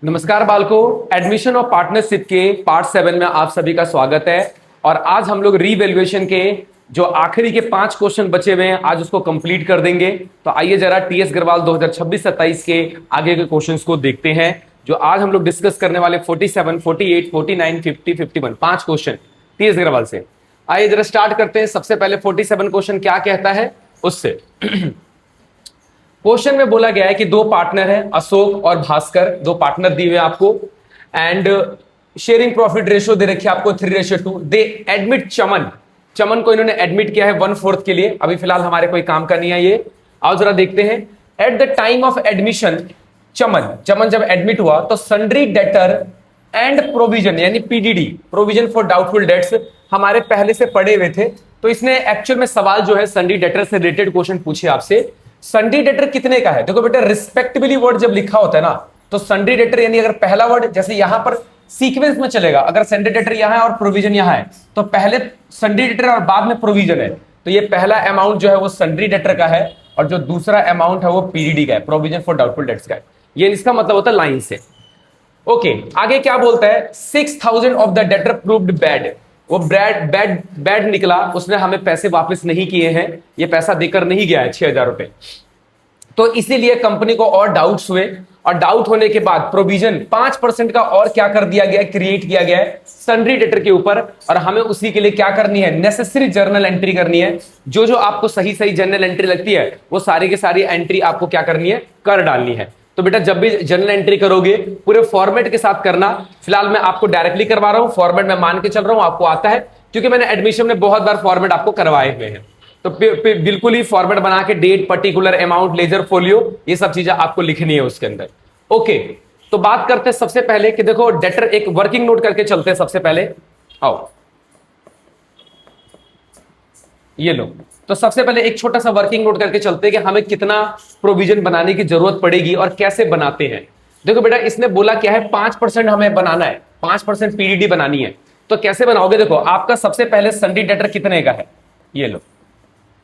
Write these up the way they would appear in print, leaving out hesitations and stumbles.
नमस्कार बालकों, एडमिशन और पार्टनरशिप के पार्ट 7 में आप सभी का स्वागत है। और आज हम लोग रीवैल्यूएशन के जो आखिरी के 5 क्वेश्चन बचे हुए हैं आज उसको कंप्लीट कर देंगे। तो आइए जरा टीएस गढ़वाल 2026-27 के आगे के क्वेश्चंस को देखते हैं जो आज हम लोग डिस्कस करने वाले 47, 48, 49, 50, 51 5 क्वेश्चन टीएस गढ़वाल से। आइए जरा स्टार्ट करते हैं। सबसे पहले 47 क्वेश्चन क्या कहता है उससे। क्वेश्चन में बोला गया है कि दो पार्टनर हैं, अशोक और भास्कर, दो पार्टनर दिए हुए आपको एंड शेयरिंग प्रॉफिट रेशियो दे रखी है आपको 3:2। दे एडमिट चमन को इन्होंने एडमिट किया है 1/4 के लिए। अभी फिलहाल हमारे कोई काम का नहीं है ये। आओ जरा देखते हैं। At the time of admission Chaman जब एडमिट हुआ तो सन्ड्री डेटर एंड प्रोविजन यानी PDD, provision for doubtful debts, हमारे पहले से पढ़े हुए थे। तो इसने एक्चुअल में सवाल जो है सन्ड्री डेटर से रिलेटेड क्वेश्चन पूछे आपसे। सन्ड्री डेटर कितने का है? देखो बेटा, रिस्पेक्टिवली वर्ड जब लिखा होता है ना तो सन्ड्री डेटर यानी अगर पहला वर्ड जैसे यहां पर सीक्वेंस में चलेगा, अगर सन्ड्री डेटर यहां है और प्रोविजन यहां है तो पहले सन्ड्री डेटर और बाद में प्रोविजन है। तो ये पहला अमाउंट जो है वो सन्ड्री डेटर का है और जो दूसरा अमाउंट है वो पीडीडी का है, प्रोविजन फॉर डाउटफुल डेट्स का है। ये इसका मतलब होता है लाइन से। ओके, आगे क्या बोलता है? 6,000 of the debtor proved bad. वो बैड निकला, उसने हमें पैसे वापस नहीं किए हैं, ये पैसा देकर नहीं गया है 6,000 रुपए। तो इसीलिए कंपनी को और डाउट्स हुए और डाउट होने के बाद प्रोविजन 5% का और क्या कर दिया गया, क्रिएट किया गया है सन्ड्री डेटर के ऊपर। और हमें उसी के लिए क्या करनी है? नेसेसरी जर्नल एंट्री करनी है। जो जो आपको सही सही जर्नल एंट्री लगती है वो सारी की सारी एंट्री आपको क्या करनी है? कर डालनी है। तो बेटा जब भी जर्नल एंट्री करोगे पूरे फॉर्मेट के साथ करना। फिलहाल मैं आपको डायरेक्टली करवा रहा हूं, फॉर्मेट में मान के चल रहा हूं आपको आता है क्योंकि मैंने एडमिशन में बहुत बार फॉर्मेट आपको करवाए हुए हैं। तो बिल्कुल ही फॉर्मेट बना के date, particular amount, ledger folio, ये सब चीजें आपको लिखनी है उसके अंदर। ओके, तो बात करते हैं सबसे पहले कि देखो डेटर एक वर्किंग नोट करके चलते हैं। सबसे पहले आओ ये लो, तो सबसे पहले एक छोटा सा वर्किंग नोट करके चलते हैं कि हमें कितना प्रोविजन बनाने की जरूरत पड़ेगी और कैसे बनाते हैं। देखो बेटा, इसने बोला क्या है? 5% हमें बनाना है, 5% पीडीडी बनानी है। तो कैसे बनाओगे? देखो आपका सबसे पहले सन्ड्री डेटर कितने का है? ये लो,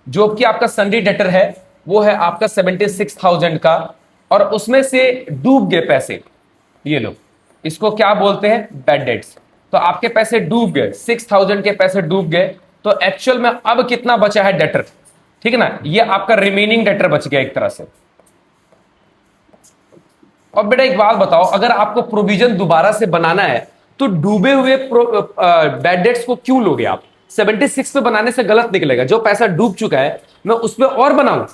जो कि आपका सन्ड्री डेटर है वो है आपका 76,000 का और उसमें से डूब गए पैसे। ये लो, इसको क्या बोलते हैं? Bad debts. तो आपके पैसे डूब गए, 6,000 के पैसे डूब गए। तो एक्चुअल में अब कितना बचा है डेटर? ठीक है ना, ये आपका रिमेनिंग डेटर बच गया एक तरह से। और बेटा एक बात बताओ, अगर आपको प्रोविजन दोबारा से बनाना है तो डूबे हुए बैड डेट्स को क्यों लोगे आप? 76 पे बनाने से गलत निकलेगा। जो पैसा डूब चुका है मैं उस पर और बनाऊं,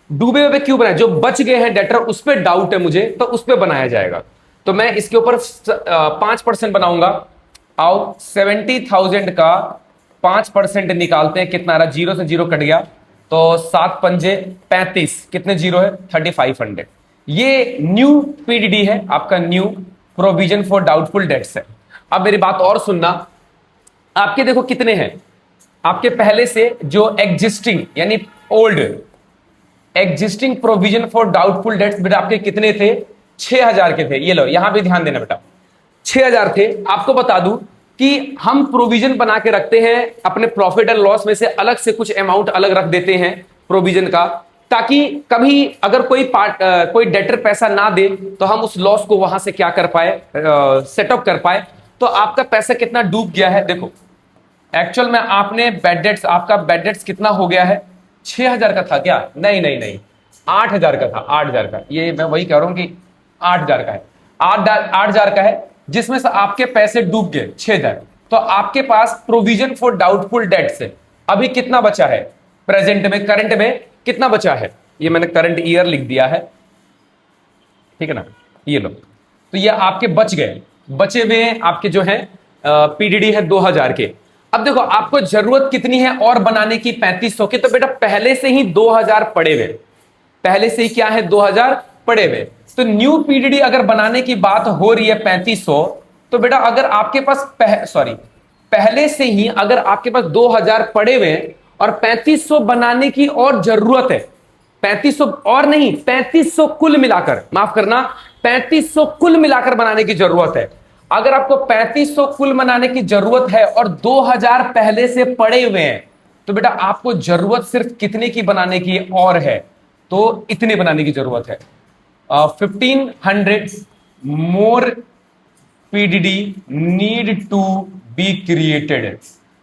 डूबे हुए पे क्यों बनाए? जो बच गए हैं डेटर उस पर डाउट है मुझे, तो उस पर बनाया जाएगा। तो मैं इसके ऊपर 5% बनाऊंगा। आओ 70,000 का 5% निकालते हैं, कितना आ रहा? 0 से 0 कट गया तो 7 पंजे 35, कितने जीरो है? 3,500। ये न्यू पीडीडी है आपका, new provision for doubtful dates है। अब मेरी बात और सुनना, आपके देखो कितने हैं आपके पहले से जो एग्जिस्टिंग यानी old existing provision for doubtful dates बेटा आपके कितने थे? 6,000 के थे। ये लो, यहां पे ध्यान देना बेटा, 6,000 थे। आपको बता दूं कि हम प्रोविजन बना के रखते हैं अपने प्रॉफिट एंड लॉस में से, अलग से कुछ अमाउंट अलग रख देते हैं प्रोविजन का, ताकि कभी अगर कोई डेटर पैसा ना दे तो हम उस लॉस को वहां से क्या कर पाए? सेटअप कर पाए। तो आपका पैसा कितना डूब गया है? देखो एक्चुअल में आपने बैड डेट्स, आपका बैड डेट्स कितना हो गया है? 6,000 का था क्या? नहीं नहीं नहीं, 8,000 का था, 8,000 का। ये मैं वही कह रहा हूं कि 8,000 का है, 8,000 का है, जिसमें से आपके पैसे डूब गए 6,000। तो आपके पास प्रोविजन फॉर डाउटफुल डेट्स है अभी कितना बचा है? प्रेजेंट में, करंट में कितना बचा है? ये मैंने करंट ईयर लिख दिया है, ठीक है ना। ये लो, तो ये आपके बच गए, बचे हुए आपके जो है पीडीडी है 2,000 के। अब देखो आपको जरूरत कितनी है और बनाने की? 3,500 की। तो बेटा पहले से ही 2,000 पड़े हुए, पहले से ही क्या है? 2,000 पड़े हुए। तो न्यू पीडीडी अगर बनाने की बात हो रही है 3,500, तो बेटा अगर आपके पास पहले से ही अगर आपके पास 2,000 पड़े हुए और 3,500 बनाने की और जरूरत है, 3,500 और नहीं, 3,500 कुल मिलाकर, माफ करना, 3,500 कुल मिलाकर बनाने की जरूरत है। अगर आपको 3,500 कुल बनाने की जरूरत है और 2,000 पहले से पड़े हुए हैं, तो बेटा आपको जरूरत सिर्फ कितने की बनाने की और है? तो इतने बनाने की जरूरत है। 1,500 more PDD need to be created.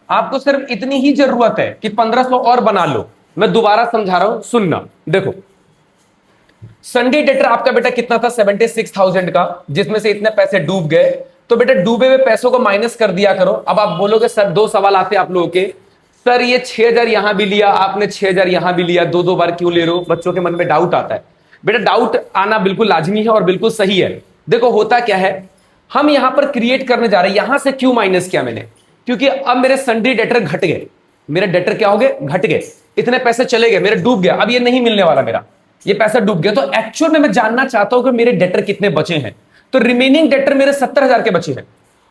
आपको सिर्फ इतनी ही जरूरत है कि 1500 और बना लो। मैं दोबारा समझा रहा हूं, सुनना। देखो, संडे डेटर आपका बेटा कितना था? 76,000 का, जिसमें से इतने पैसे डूब गए। तो बेटा डूबे हुए पैसों को माइनस कर दिया करो। अब आप बोलोगे सर, दो सवाल आते हैं आप लोगों के, सर ये 6,000 यहां भी लिया आपने, 6,000 यहां भी लिया, दो दो बार क्यों ले रहे हो? बच्चों के मन में डाउट आता है। बेटा डाउट आना बिल्कुल लाजमी है और बिल्कुल सही है। देखो होता क्या है, हम यहां पर क्रिएट करने जा रहे हैं। यहां से क्यों माइनस किया मैंने? क्योंकि अब मेरे सन्डे डेटर घट गए। मेरे डेटर क्या हो गए? घट गए। इतने पैसे चले गए, मेरे डूब गया। अब ये नहीं मिलने वाला, मेरा ये पैसा डूब गया। तो एक्चुअल में मैं जानना चाहता हूं कि मेरे डेटर कितने बचे हैं। तो रिमेनिंग डेटर मेरे 70,000 के बचे हैं।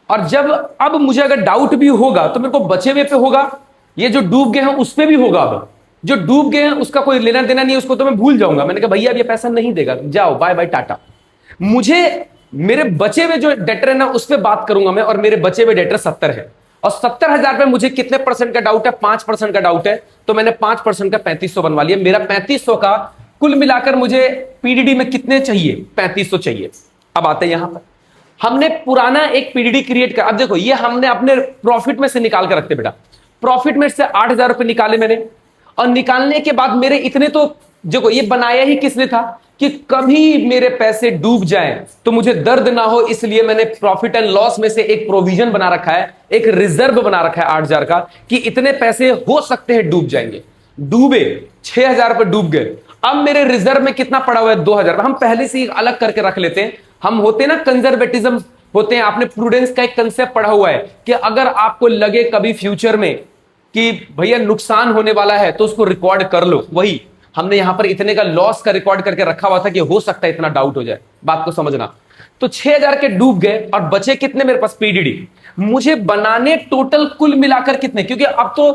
और जब अब मुझे अगर डाउट भी होगा तो मेरे को बचे हुए पे होगा, ये जो डूब गए हैं उस पे भी होगा। अब जो डूब गए हैं उसका कोई लेना देना नहीं है, उसको तो मैं भूल जाऊंगा। मैंने कहा भैया अब ये पैसा नहीं देगा, जाओ बाय बाय टाटा। मुझे मेरे बचे हुए जो डेटर है ना उस पर बात करूंगा मैं, और मेरे बचे हुए डेटर 70 है। और 70,000 पे मुझे कितने परसेंट का डाउट है? 5% का डाउट है। तो मैंने 5% का 3500 बनवा लिया। मेरा 3500 का कुल मिलाकर मुझे पीडीडी में कितने चाहिए? 3500 चाहिए। अब आते हैं यहां पर, हमने पुराना एक पीडीडी क्रिएट कर। अब देखो, ये हमने अपने प्रॉफिट में से निकाल कर रखते बेटा। प्रॉफिट में से 8,000 रुपए निकाले मैंने, और निकालने के बाद मेरे इतने तो, देखो ये बनाया ही किसने था कि कभी मेरे पैसे डूब जाएं तो मुझे दर्द ना हो, इसलिए मैंने प्रॉफिट एंड लॉस में से एक प्रोविजन बना रखा है, एक रिजर्व बना रखा है 8,000 का, कि इतने पैसे हो सकते हैं डूब जाएंगे। डूबे 6,000 रुपए डूब गए। अब मेरे रिजर्व में कितना पड़ा हुआ है? 2,000। हम पहले से ही अलग करके रख लेते हैं। हम होते हैं ना कंजर्वेटिज्म होते हैं। आपने प्रूडेंस का एक कंसेप्ट पढ़ा हुआ है कि अगर आपको लगे कभी फ्यूचर में कि भैया नुकसान होने वाला है तो उसको रिकॉर्ड कर लो। वही हमने यहां पर इतने का लॉस का रिकॉर्ड करके रखा हुआ था कि हो सकता है इतना डाउट हो जाए। बात को समझना। तो 6,000 के डूब गए और बचे कितने मेरे पास? पीडीडी मुझे बनाने टोटल कुल मिलाकर कितने? क्योंकि अब तो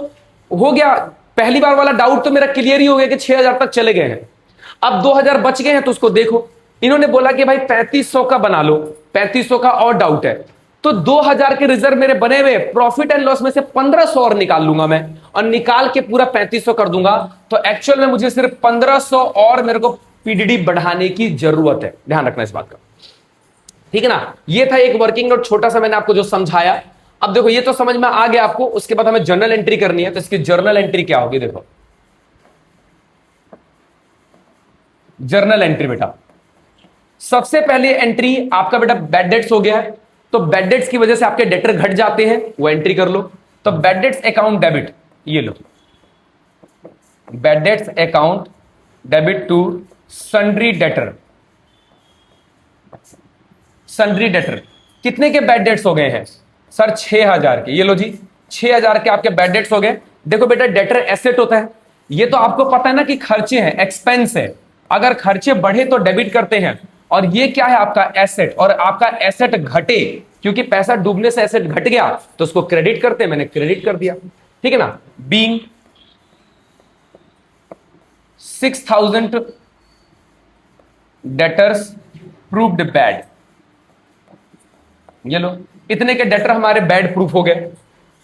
हो गया, पहली बार वाला डाउट तो मेरा क्लियर ही हो गया कि 6,000 तक चले गए हैं। अब 2,000 बच गए हैं, तो उसको देखो। इन्होंने बोला कि भाई 3500 का बना लो, 3500 का और डाउट है। तो 2,000 के रिजर्व मेरे बने हुए, प्रॉफिट एंड लॉस में से 1,500 और निकाल लूंगा मैं, और निकाल के पूरा 3500 कर दूंगा। तो एक्चुअल में मुझे सिर्फ 1,500 और मेरे को पीडीडी बढ़ाने की जरूरत है। ध्यान रखना इस बात का, ठीक है ना। ये था एक वर्किंग नोट छोटा सा मैंने आपको जो समझाया। अब देखो ये तो समझ में आ गया आपको। उसके बाद हमें जर्नल एंट्री करनी है। तो इसकी जर्नल एंट्री क्या होगी? देखो जर्नल एंट्री बेटा, सबसे पहले एंट्री आपका बेटा बैड डेट्स हो गया है। तो बैड डेट्स की वजह से आपके डेटर घट जाते हैं, वो एंट्री कर लो। तो बैड डेट्स अकाउंट डेबिट, ये लो, bad debts account debit to sundry debtor. Sundry debtor कितने के बैड डेट्स हो गए हैं सर? 6,000 के। ये लो जी, 6,000 के आपके बैड डेट्स हो गए। देखो बेटा डेटर एसेट होता है, ये तो आपको पता है ना कि खर्चे हैं, एक्सपेंस है। अगर खर्चे बढ़े तो डेबिट करते हैं, और ये क्या है? आपका एसेट। और आपका एसेट घटे, क्योंकि पैसा डूबने से एसेट घट गया, तो उसको क्रेडिट करते हैं। मैंने क्रेडिट कर दिया, ठीक है ना। बीइंग 6,000 डेटर्स प्रूव्ड बैड, ये लो, इतने के डेटर हमारे बैड प्रूफ हो गए।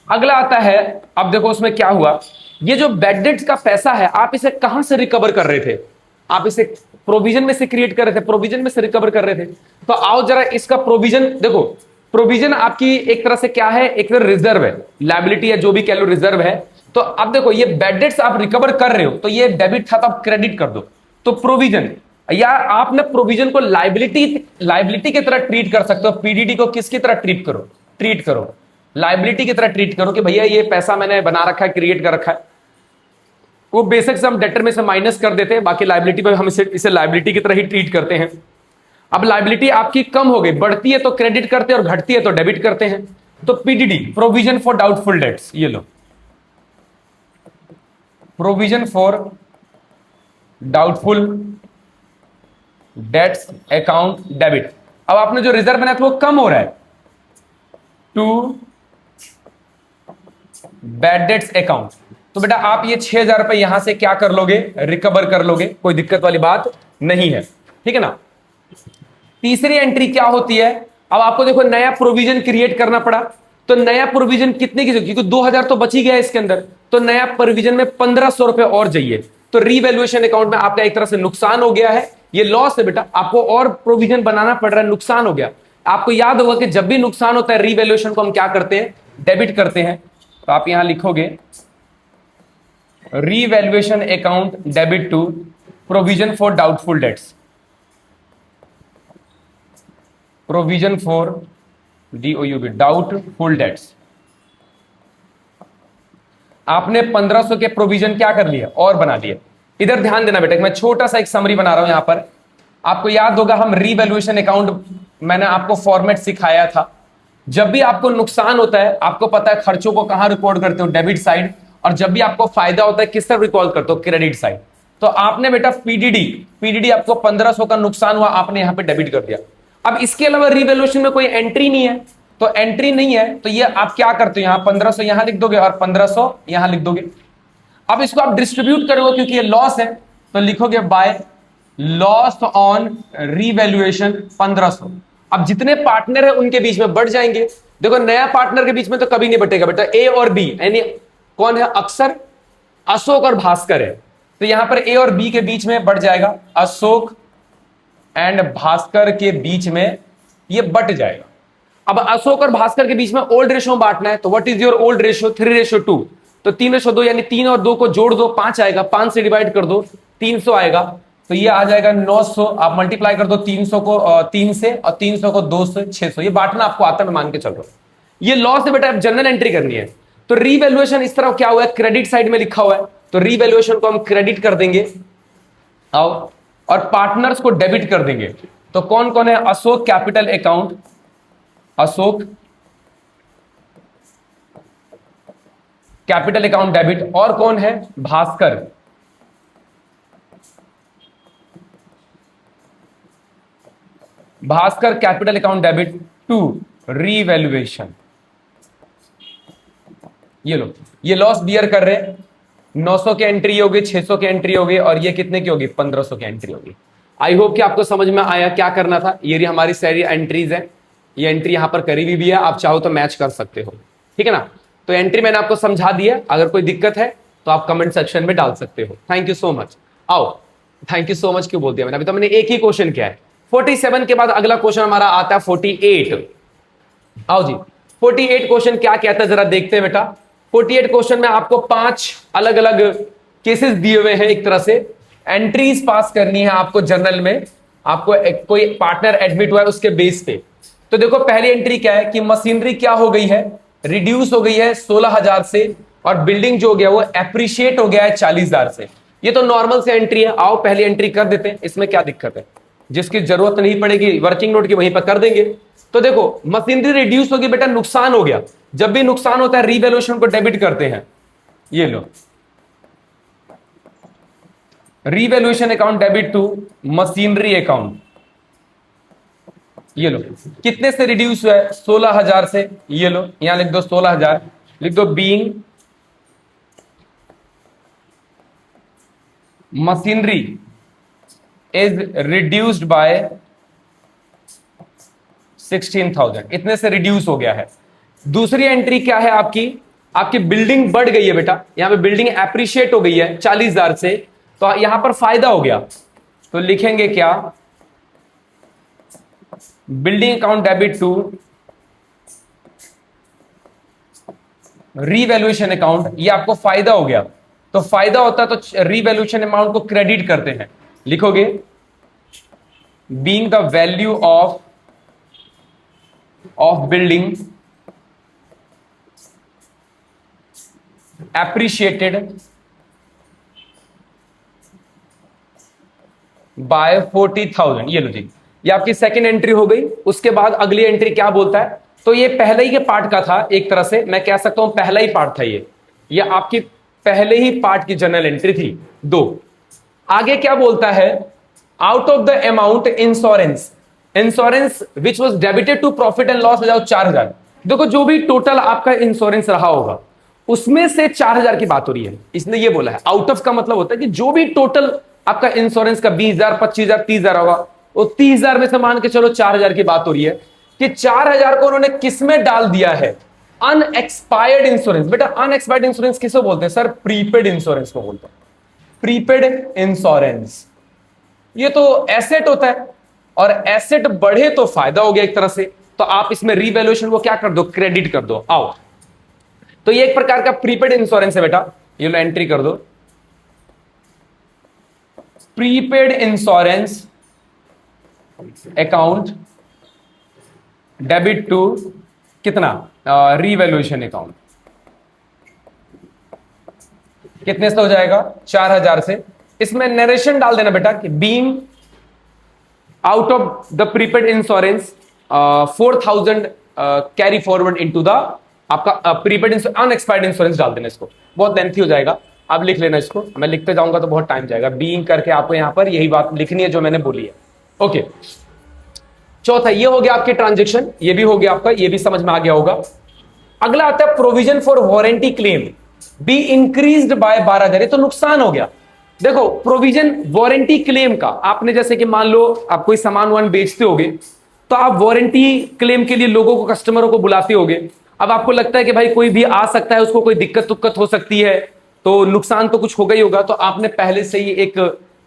अगला आता है, अब देखो उसमें क्या हुआ। ये जो बैड डेट्स का पैसा है, आप इसे कहां से रिकवर कर रहे थे? आप इसे प्रोविजन में से क्रिएट कर रहे थे, प्रोविजन में से रिकवर कर रहे थे। तो आओ जरा इसका प्रोविजन देखो। प्रोविजन आपकी एक तरह से क्या है? एक तरह रिजर्व है, लायबिलिटी है, जो भी कह लो, रिजर्व है। तो अब देखो ये बैड डेट्स आप रिकवर कर रहे हो, तो ये डेबिट था तो आप क्रेडिट कर दो। तो प्रोविजन, या आप ना प्रोविजन को लायबिलिटी की तरह ट्रीट कर सकते हो। पीडीडी को किसकी तरह ट्रीट करो, लायबिलिटी की तरह ट्रीट करो कि भैया ये पैसा मैंने बना रखा है, क्रिएट कर रखा है। वो बेसिक से हम डेटर में से माइनस कर देते हैं, बाकी लायबिलिटी पे हम इसे लायबिलिटी की तरह ही ट्रीट करते हैं। अब लायबिलिटी आपकी कम हो गई, बढ़ती है तो क्रेडिट करते हैं और घटती है तो डेबिट करते हैं। तो PDD, provision for doubtful debts, ये लो, provision for doubtful debts account debit. अब आपने जो रिजर्व बनाया था वो कम हो रहा है, टू बैड डेट्स अकाउंट। तो बेटा आप ये 6,000 रुपए यहां से क्या कर लोगे? रिकवर कर लोगे, कोई दिक्कत वाली बात नहीं है, ठीक है ना। तीसरी एंट्री क्या होती है? अब आपको देखो नया प्रोविजन क्रिएट करना पड़ा। तो नया प्रोविजन कितने की? क्योंकि 2,000 तो बच ही गया इसके अंदर, तो नया प्रोविजन में 1,500 रुपए और चाहिए। तो रीवैल्यूएशन अकाउंट में आपका एक तरह से नुकसान हो गया है, ये लॉस है बेटा, आपको और प्रोविजन बनाना पड़ रहा है, नुकसान हो गया। आपको याद होगा कि जब भी नुकसान होता है रीवैल्यूएशन को हम क्या करते हैं, डेबिट करते हैं। तो आप यहां लिखोगे revaluation account debit to provision for doubtful debts, provision for DOUB doubtful debts. आपने 1500 के प्रोविजन क्या कर लिया और बना लिया। इधर ध्यान देना बेटा, मैं छोटा सा एक समरी बना रहा हूं यहां पर। आपको याद होगा हम रीवैल्यूएशन अकाउंट, मैंने आपको फॉर्मेट सिखाया था। जब भी आपको नुकसान होता है, आपको पता है खर्चों को कहां रिकॉर्ड करते हो, डेबिट साइड, और जब भी आपको फायदा होता है किस तरफ रिकॉर्ड करते हो, क्रेडिट साइड। तो आपने बेटा पीडीडी आपको 1500 का नुकसान हुआ, आपने यहां पे डेबिट कर दिया। अब इसके अलावा रीवैल्यूएशन में कोई एंट्री नहीं है, तो एंट्री नहीं है तो ये आप क्या करते हो, यहां 1500 यहां लिख दोगे और 1500 यहां लिख दोगे। अब इसको आप डिस्ट्रीब्यूट करोगे क्योंकि ये लॉस है, तो लिखोगे बाय लॉस ऑन रीवैल्यूएशन 1500। अब जितने पार्टनर है उनके बीच में बढ़ जाएंगे। देखो नया पार्टनर के बीच में तो कभी नहीं बटेगा बेटा, ए और बी, यानी कौन है, अक्सर, अशोक और भास्कर है। तो यहां पर ए और बी के बीच में बढ़ जाएगा, अशोक एंड भास्कर के बीच में ये बट जाएगा। अब अशोक और भास्कर के बीच में ओल्ड रेशियो बांटना है, तो what is your old ratio, 3:2। तो 3:2 यानी 3 और 2 को जोड़ दो, 5 आएगा, 5 से डिवाइड कर दो, 300 आएगा। तो ये आ जाएगा 900। आप मल्टीप्लाई कर दो 300 को 3 से, और 300 को 2 से, 600। ये बांटना आपको आता है, मैं मान के चल रहा हूं। ये लॉस है बेटा, जनरल एंट्री करनी है। तो रीवैल्यूएशन इस तरह क्या हुआ है, क्रेडिट साइड में लिखा हुआ है, तो रीवैल्यूएशन को हम क्रेडिट कर देंगे आओ, और पार्टनर्स को डेबिट कर देंगे। तो कौन कौन है, Ashok capital account, Ashok capital account debit, और कौन है, Bhaskar, Bhaskar capital account debit to revaluation. ये लो, ये लॉस बियर कर रहे हैं। 900 की एंट्री होगी, 600 की एंट्री होगी, और ये कितने की होगी, 1500 की एंट्री होगी। आई होप कि आपको समझ में आया क्या करना था। ये हमारी सारी एंट्रीज है, ये एंट्री यहां पर करी हुई भी है, आप चाहो तो मैच कर सकते हो, ठीक है ना। तो एंट्री मैंने आपको समझा दिया, अगर कोई दिक्कत है तो आप कमेंट सेक्शन में डाल सकते हो। Thank you so much. आओ, थैंक यू सो मच क्यों बोल दिया मैंने, अभी तो मैंने एक ही क्वेश्चन किया है। 47 के बाद अगला क्वेश्चन हमारा आता है 48। आओ जी, 48 क्वेश्चन क्या कहता है जरा देखते हैं बेटा। 48 क्वेश्चन में आपको 5 अलग अलग केसेस दिए हुए हैं। एक तरह से एंट्रीज पास करनी है आपको जर्नल में, आपको कोई पार्टनर एडमिट हुआ है उसके बेस पे। तो देखो पहली एंट्री क्या है कि मशीनरी क्या हो गई है, रिड्यूस हो गई है 16,000 से, और बिल्डिंग जो हो गया वो एप्रिशिएट हो गया है 40,000 से। ये तो नॉर्मल से एंट्री है, आओ पहली एंट्री कर देते हैं, इसमें क्या दिक्कत है। जिसकी जरूरत नहीं पड़ेगी वर्किंग नोट की वहीं पर कर देंगे। तो देखो मशीनरी रिड्यूस होगी बेटा, नुकसान हो गया। जब भी नुकसान होता है रीवैल्यूएशन को डेबिट करते हैं। ये लो, revaluation account debit to machinery account. ये लो, कितने से रिड्यूस हुआ है, 16,000 से। ये लो यहां लिख दो 16,000, लिख दो being machinery is reduced bye 16,000, इतने से रिड्यूस हो गया है। दूसरी एंट्री क्या है आपकी, आपकी बिल्डिंग बढ़ गई है बेटा, यहां पे बिल्डिंग एप्रिशिएट हो गई है 40,000 से, तो यहां पर फायदा हो गया। तो लिखेंगे क्या, building account debit to revaluation account, ये आपको फायदा हो गया। तो फायदा होता है तो रीवैल्यूएशन अमाउंट को क्रेडिट करते हैं, लिखोगे being the value of building appreciated by 40,000। ये लो जी, ये आपकी सेकेंड एंट्री हो गई। उसके बाद अगली एंट्री क्या बोलता है, तो ये पहले ही के पार्ट का था, एक तरह से मैं कह सकता हूं पहला ही पार्ट था ये आपकी पहले ही पार्ट की जनरल एंट्री थी 2। आगे क्या बोलता है, out of the amount insurance which was debited to profit and loss हो जाओ 4,000। देखो जो भी टोटल आपका इंश्योरेंस रहा होगा उसमें से 4,000 की बात हो रही है। इसने ये बोला है, आउट ऑफ का मतलब होता है कि जो भी टोटल आपका इंश्योरेंस का 20,000, 25,000, 30,000 होगा, वो 30,000 में से मान के चलो 4,000 की बात हो रही है कि 4,000 को उन्होंने किस में डाल दिया है, अनएक्सपायर्ड इंश्योरेंस। बेटा अनएक्सपायर्ड इंश्योरेंस किसको बोलते हैं सर, प्रीपेड इंश्योरेंस को बोलते हैं, प्रीपेड इंश्योरेंस। ये तो एसेट होता है, और एसेट बढ़े तो फायदा हो गया एक तरह से, तो आप इसमें रीवैल्यूएशन को क्या कर दो, क्रेडिट कर दो। आओ, तो ये एक प्रकार का प्रीपेड इंश्योरेंस है बेटा, ये लो एंट्री कर दो, prepaid insurance account debit to कितना, रीवैल्यूएशन अकाउंट, कितने से हो जाएगा, 4000 से। इसमें नरेशन डाल देना बेटा कि being out of the prepaid insurance 4000 carry forward into the आपका प्रीपेड अनएक्सपायर्ड इंश्योरेंस डाल देना। इसको बहुत लेंथी हो जाएगा, आप लिख लेना इसको, मैं लिखते जाऊंगा तो बहुत टाइम जाएगा। बीइंग करके आपको यहां पर यही बात लिखनी है जो मैंने बोली है। ओके, चौथा ये हो गया आपके ट्रांजेक्शन, ये भी हो गया आपका, ये भी समझ में आ गया होगा। अगला आता है provision for warranty claim be increased by 12,000, तो नुकसान हो गया। देखो प्रोविजन वारंटी क्लेम का, आपने जैसे कि मान लो आप कोई सामान वान बेचते होगे, तो आप वारंटी क्लेम के लिए लोगों को, कस्टमरों को बुलाते होगे। अब आपको लगता है कि भाई कोई भी आ सकता है, उसको कोई दिक्कत तुक्कत हो सकती है, तो नुकसान तो कुछ होगा ही होगा, तो आपने पहले से ही एक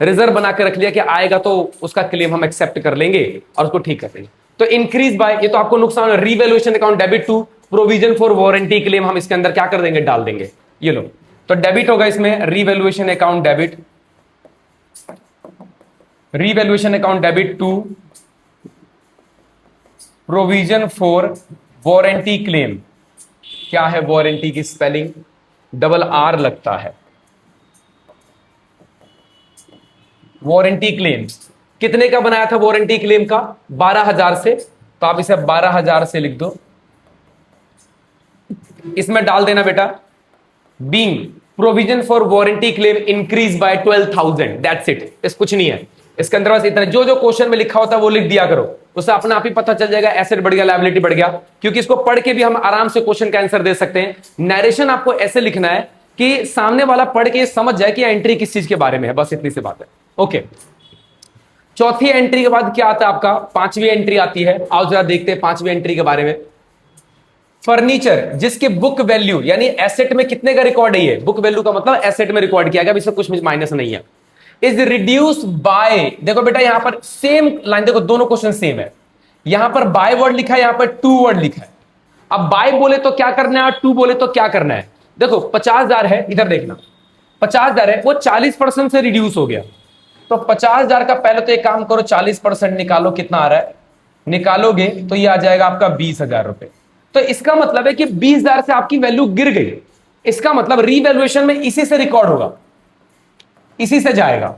रिजर्व बना के रख लिया कि आएगा तो उसका क्लेम हम एक्सेप्ट कर लेंगे और उसको ठीक कर देंगे। तो इंक्रीज बाय, ये तो आपको नुकसान, revaluation account debit to provision for warranty claim, हम इसके अंदर क्या कर देंगे, डाल देंगे। ये लो, तो डेबिट होगा इसमें, revaluation account debit, revaluation account debit to provision for warranty claim. क्या है वारंटी की स्पेलिंग, डबल आर लगता है। वारंटी क्लेम्स कितने का बनाया था वारंटी क्लेम का, 12,000 से, तो आप इसे 12,000 से लिख दो। इसमें डाल देना बेटा being provision for warranty claim increase by 12,000, that's it. इस कुछ नहीं है इसके अंदर, बस इतना, जो जो क्वेश्चन में लिखा होता है वो लिख दिया करो, उससे अपने आप ही पता चल जाएगा एसेट बढ़ गया, लायबिलिटी बढ़ गया। क्योंकि इसको पढ़ के भी हम आराम से क्वेश्चन का आंसर दे सकते हैं। नरेशन आपको ऐसे लिखना है कि सामने वाला पढ़ के समझ जाए कि एंट्री किस चीज के बारे में है, बस इतनी सी बात है। ओके, चौथी एंट्री के बाद क्या आता है आपका, पांचवी एंट्री आती है। आओ जरा देखते हैं पांचवी एंट्री के बारे में। फर्नीचर जिसके बुक वैल्यू, यानी एसेट में कितने का रिकॉर्ड है, ये बुक वैल्यू का मतलब एसेट में रिकॉर्ड किया गया, इसमें कुछ माइनस नहीं है। इज रिड्यूस बाय, देखो बेटा यहां पर सेम लाइन, देखो दोनों क्वेश्चन सेम है। यहां पर बाय वर्ड लिखा है, यहां पर टू वर्ड लिखा है। अब बाय बोले तो क्या करना है और टू बोले तो क्या करना है। देखो 50,000 है, इधर देखना 50,000 है, वो 40% से रिड्यूस हो गया। तो 50,000 का पहले तो एक काम करो, 40% निकालो, कितना आ रहा है, निकालोगे तो ये आ जाएगा आपका 20,000 रुपए। तो इसका मतलब है कि 20,000 से आपकी वैल्यू गिर गई। इसका मतलब रीवैल्यूएशन में इसी से रिकॉर्ड होगा, इसी से जाएगा।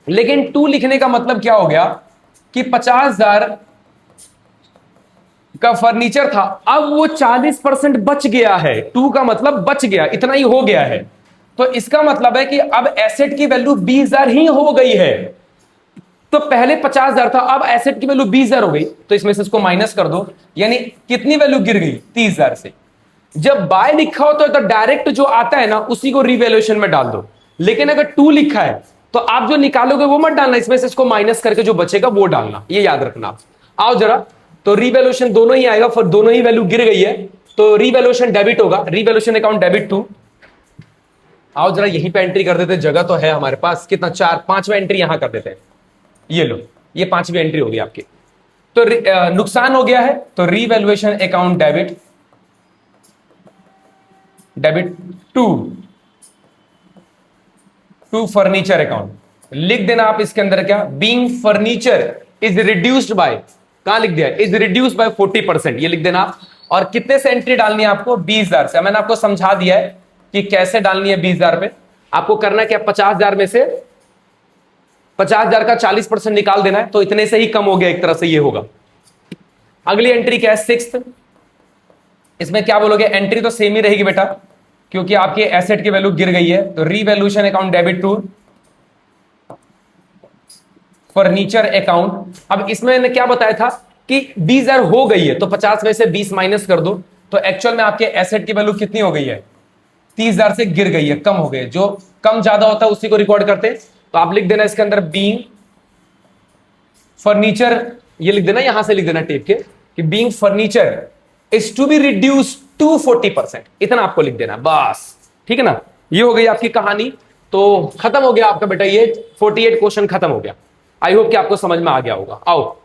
लेकिन टू लिखने का मतलब क्या हो गया कि 50,000 का फर्नीचर था, अब वो 40% बच गया है। टू का मतलब बच गया, इतना ही हो गया है। तो इसका मतलब है कि अब एसेट की वैल्यू 20,000 ही हो गई है। तो पहले 50,000 था, अब एसेट की वैल्यू 20,000 हो गई, तो इसमें से इसको माइनस कर दो, यानी कितनी वैल्यू गिर गई, 30,000 से। जब बाय लिखा हो तो डायरेक्ट जो आता है ना उसी को रीवैल्यूएशन में डाल दो। लेकिन अगर टू लिखा है तो आप जो निकालोगे वो मत डालना, इसमें से इसको माइनस करके जो बचेगा वो डालना, ये याद रखना आप। आओ जरा, तो रीवैल्यूएशन दोनों ही आएगा, फिर दोनों ही वैल्यू गिर गई है, तो रीवैल्यूएशन डेबिट होगा, रीवैल्यूएशन अकाउंट डेबिट टू। आओ जरा यहीं पे एंट्री कर देते, जगह तो है हमारे पास, कितना, 4-5वां एंट्री यहां कर देते हैं। ये लो, ये 5वीं एंट्री होगी आपकी। तो नुकसान हो गया है, तो revaluation account debit, debit to furniture account. लिख देना आप इसके अंदर क्या, being furniture is reduced by, कहां लिख दिया, इज रिड्यूस्ड बाय 40%, ये लिख देना आप। और कितने से एंट्री डालनी है आपको, 20,000 से। मैंने आपको समझा दिया है कि कैसे डालनी है 20,000 पे। आपको करना क्या, 50,000 में से 50,000 का 40% निकाल देना है, तो इतने से ही कम हो गया, एक तरह से ये होगा। अगली एंट्री क्या है, 6th। इसमें क्या बोलोगे, एंट्री तो सेम ही रहेगी बेटा, क्योंकि आपके एसेट की वैल्यू गिर गई है। तो revaluation account debit to furniture account. अब इसमें मैंने क्या बताया था कि 20,000 हो गई है, तो 50 में से 20 माइनस कर दो, तो एक्चुअल में आपके एसेट की वैल्यू कितनी हो गई है, 30,000 से गिर गई है, कम हो गई है। जो कम ज्यादा होता है उसी को रिकॉर्ड करते। तो आप लिख देना इसके अंदर बीइंग फर्नीचर, ये लिख देना, यहां से लिख देना टेप के, कि being furniture is to be reduce to 40%, इतना आपको लिख देना बस, ठीक है ना। ये हो गई आपकी कहानी, तो खत्म हो गया आपका बेटा, ये 48 क्वेश्चन खत्म हो गया। आई होप कि आपको समझ में आ गया होगा। आओ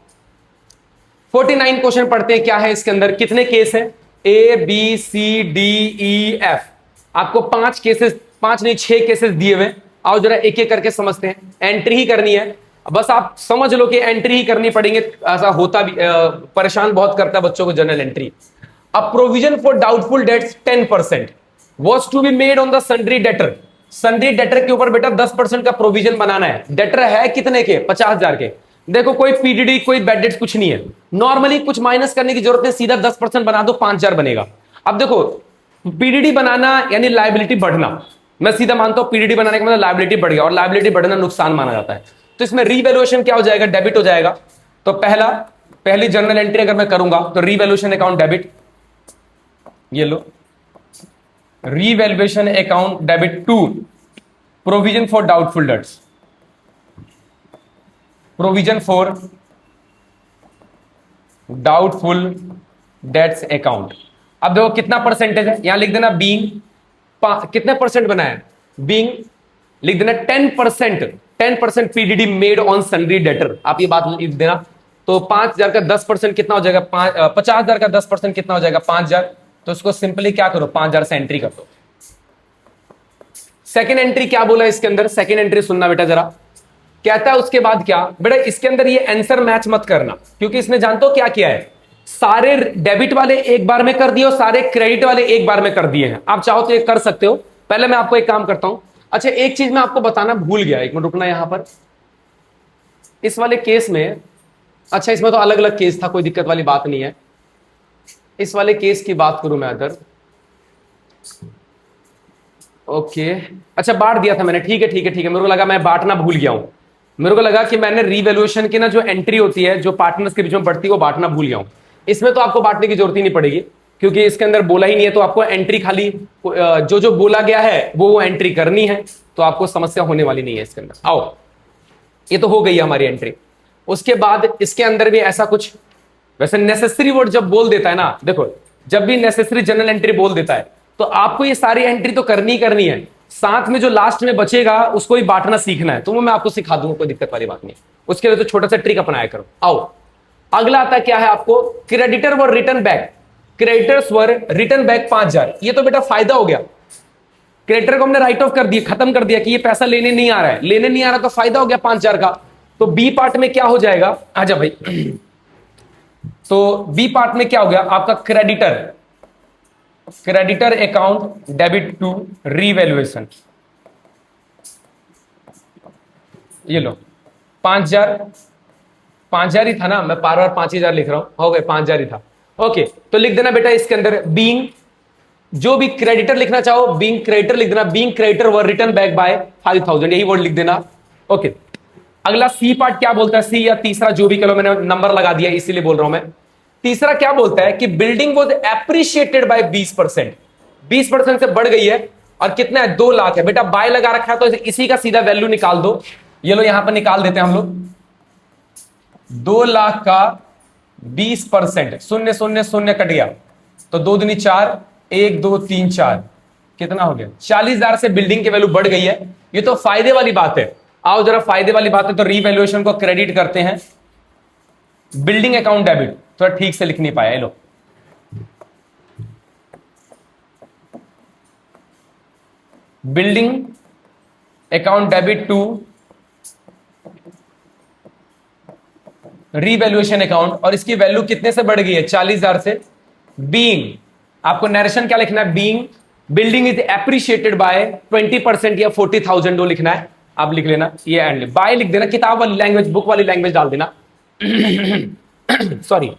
49 क्वेश्चन पढ़ते हैं। क्या है इसके अंदर, कितने केस है, A B C D E F. आपको 5 केसेस, 5 नहीं 6 केसेस दिए हुए। आओ जरा एक एक करके समझते हैं। एंट्री ही करनी है, बस आप समझ लो कि एंट्री ही करनी पड़ेंगे। ऐसा होता भी परेशान बहुत करता है बच्चों को जनरल एंट्री। अब provision for doubtful debts 10% was to be made on the sundry debtor. Sundry debtor के ऊपर बेटा 10% का प्रोविजन बनाना है। डेटर है कितने के, 50,000 के। देखो कोई पीडीडी कोई बैड डेट्स कुछ नहीं है, नॉर्मली कुछ माइनस करने की जरूरत नहीं, सीधा 10% बना दो, 5,000 बनेगा। अब देखो पीडीडी बनाना यानी लायबिलिटी बढ़ना, मैं सीधा मानता हूं पीडीडी बनाने का मतलब लायबिलिटी बढ़ गया, और लायबिलिटी बढ़ना नुकसान माना जाता है। तो इसमें रीवैल्यूएशन क्या हो जाएगा, डेबिट हो जाएगा। तो पहली जर्नल एंट्री अगर मैं करूंगा तो रीवैल्यूएशन अकाउंट डेबिट, ये लो revaluation account debit to provision for doubtful debts, provision for doubtful debts account. अब देखो कितना परसेंटेज है, यहां लिख देना बीइंग, कितने परसेंट बनाया, बीइंग लिख देना 10% PDD made on sundry debtor, आप ये बात लिख देना। तो 5,000 का 10% कितना हो जाएगा, 50,000 का 10% कितना हो जाएगा, 5,000। तो इसको सिंपली क्या करो, 5,000 से एंट्री कर दो। सेकेंड एंट्री क्या बोला इसके अंदर, सेकेंड एंट्री सुनना बेटा जरा, कहता है उसके बाद क्या बेटा, इसके अंदर ये आंसर मैच मत करना, क्योंकि इसने जानते हो क्या किया है, सारे डेबिट वाले एक बार में कर दिए और सारे क्रेडिट वाले एक बार में कर दिए हैं। आप चाहो तो ये कर सकते हो। पहले मैं आपको एक काम करता हूं। अच्छा एक चीज मैं आपको बताना भूल गया, एक मिनट रुकना यहां पर। इस वाले केस में, अच्छा इसमें तो अलग अलग केस था, कोई दिक्कत वाली बात नहीं है। इस वाले केस की बात करूं मैं अगर, ओके अच्छा बांट दिया था मैंने, ठीक है ठीक है ठीक है, मेरे को लगा मैं बांटना भूल गया हूं। मेरे को लगा कि मैंने रीवैल्यूएशन की ना जो एंट्री होती है जो पार्टनर्स के बीच में बढ़ती है वो बांटना भूल गया हूं। इसमें तो आपको बांटने की जरूरत ही नहीं पड़ेगी, क्योंकि इसके अंदर बोला ही नहीं है। तो आपको एंट्री खाली जो जो बोला गया है वो एंट्री करनी है, तो आपको समस्या होने वाली नहीं है इसके अंदर। आओ ये तो हो गई है हमारी एंट्री। उसके बाद इसके अंदर भी ऐसा कुछ, वैसे नेसेसरी वर्ड जब बोल देता है ना, देखो जब भी नेसेसरी जनरल एंट्री बोल देता है तो आपको ये सारी एंट्री तो करनी करनी है, साथ में जो लास्ट में बचेगा उसको ही बांटना सीखना है। तो वो मैं आपको सिखा दूंगा, कोई दिक्कत वाली बात नहीं। उसके लिए तो छोटा सा ट्रिक अपनाया करो। आओ अगला आता क्या है आपको, क्रेडिटर वर रिटर्न बैक, क्रेडिटर्स वर रिटर्न बैक 5,000। ये तो बेटा फायदा हो गया, क्रेडिटर को हमने राइट ऑफ कर दिया, खत्म कर दिया कि ये पैसा लेने नहीं आ रहा है, लेने नहीं आ रहा तो फायदा हो गया 5,000 का। तो बी पार्ट में क्या हो जाएगा, आजा भाई। तो बी पार्ट में क्या हो गया आपका, creditor account debit to revaluation. ये लो 5,000 ही था ना, मैं बार बार 5,000 लिख रहा हूं, हो गए 5,000 ही था। ओके तो लिख देना बेटा इसके अंदर बीइंग, जो भी क्रेडिटर लिखना चाहो बीइंग क्रेडिटर लिख देना, being creditor were return back by 5,000, यही वर्ड लिख देना। ओके अगला सी पार्ट क्या बोलता है, सी या तीसरा जो भी, कलो मैंने नंबर लगा दिया इसीलिए बोल रहा हूं मैं। तीसरा क्या बोलता है कि बिल्डिंग वॉज एप्रिशिएटेड बाय 20%, 20% से बढ़ गई है, और कितना है 2 लाख है। बेटा बाय लगा रखा है तो इसी का सीधा वैल्यू निकाल दो। ये लो यहां पर निकाल देते हैं हम लोग, 2 लाख का 20%, 0 0 0 कट गया तो 2 दूनी 4, 1 2 3 4, कितना हो गया 40,000 से बिल्डिंग की वैल्यू बढ़ गई है। ये तो फायदे वाली बात है। आओ जरा फायदे वाली बात है तो रीवैल्यूएशन को क्रेडिट करते हैं, बिल्डिंग अकाउंट डेबिट, थोड़ा ठीक से लिख नहीं पाया। लो building account debit to revaluation account, और इसकी वैल्यू कितने से बढ़ गई है 40,000 से। बीइंग, आपको नरेशन क्या लिखना है, being building is appreciated by 20% या 40,000 दो लिखना है, आप लिख लेना ये एंड बाय लिख देना, किताब वाली लैंग्वेज बुक वाली लैंग्वेज डाल देना। सॉरी।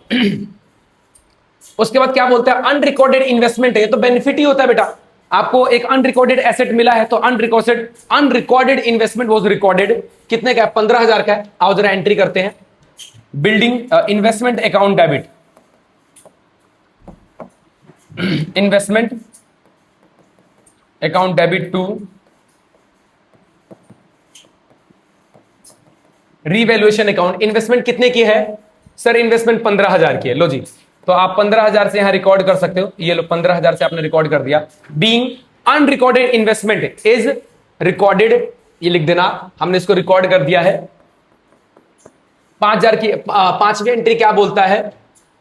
उसके बाद क्या बोलता है, अनरिकॉर्डेड इन्वेस्टमेंट है, ये तो बेनिफिट ही होता है बेटा, आपको एक अनरिकॉर्डेड एसेट मिला है तो अनरिकॉर्डेड इन्वेस्टमेंट वॉज रिकॉर्डेड, कितने का है 15,000 का है। आओ जरा एंट्री करते हैं, building investment account debit, investment account debit to revaluation account. Investment कितने की है सर, इन्वेस्टमेंट 15,000 की है। लो जी, तो आप 15,000 से यहां रिकॉर्ड कर सकते हो, ये लो 15,000 से आपने रिकॉर्ड कर दिया। Being unrecorded investment is recorded, ये लिख देना, हमने इसको रिकॉर्ड कर दिया है। 5,000 की पांचवी एंट्री क्या बोलता है?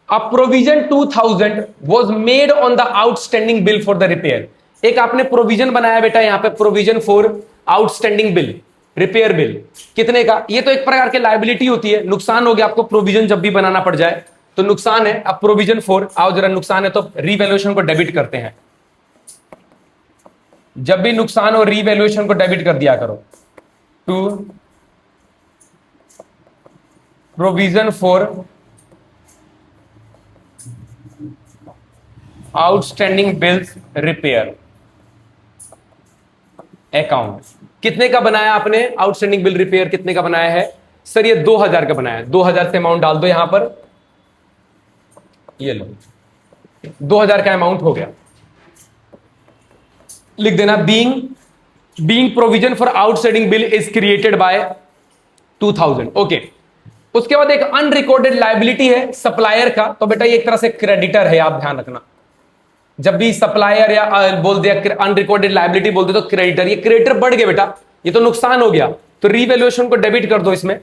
A provision 2000 was made on the outstanding bill for the repair. एक आपने प्रोविजन बनाया बेटा, यहां पे provision for outstanding bill, repair bill कितने का? ये तो एक प्रकार की लायबिलिटी होती है, नुकसान हो गया आपको प्रोविजन जब भी बनाना पड़ जाए तो नुकसान है। अब प्रोविजन फॉर, आओ जरा नुकसान है तो रीवैल्यूएशन को डेबिट करते हैं। जब भी नुकसान हो रीवैल्यूएशन को डेबिट कर दिया करो। To provision for outstanding bills repair account. कितने का बनाया आपने आउटस्टैंडिंग बिल रिपेयर? कितने का बनाया है सर? ये 2000 का बनाया है। 2000 से अमाउंट डाल दो यहां पर, ये लो 2000 का अमाउंट हो गया। लिख देना being provision for outstanding bill is created by 2000। Okay, उसके बाद एक अनरिकॉर्डेड लायबिलिटी है सप्लायर का, तो बेटा ये एक तरह से क्रेडिटर है, आप ध्यान रखना। जब भी सप्लायर या बोल दिया अनरिकॉर्डेड लायबिलिटी बोल दे तो क्रेडिटर, ये क्रेडिटर बढ़ गया बेटा, ये तो नुकसान हो गया, तो रीवैल्यूएशन को डेबिट कर दो इसमें।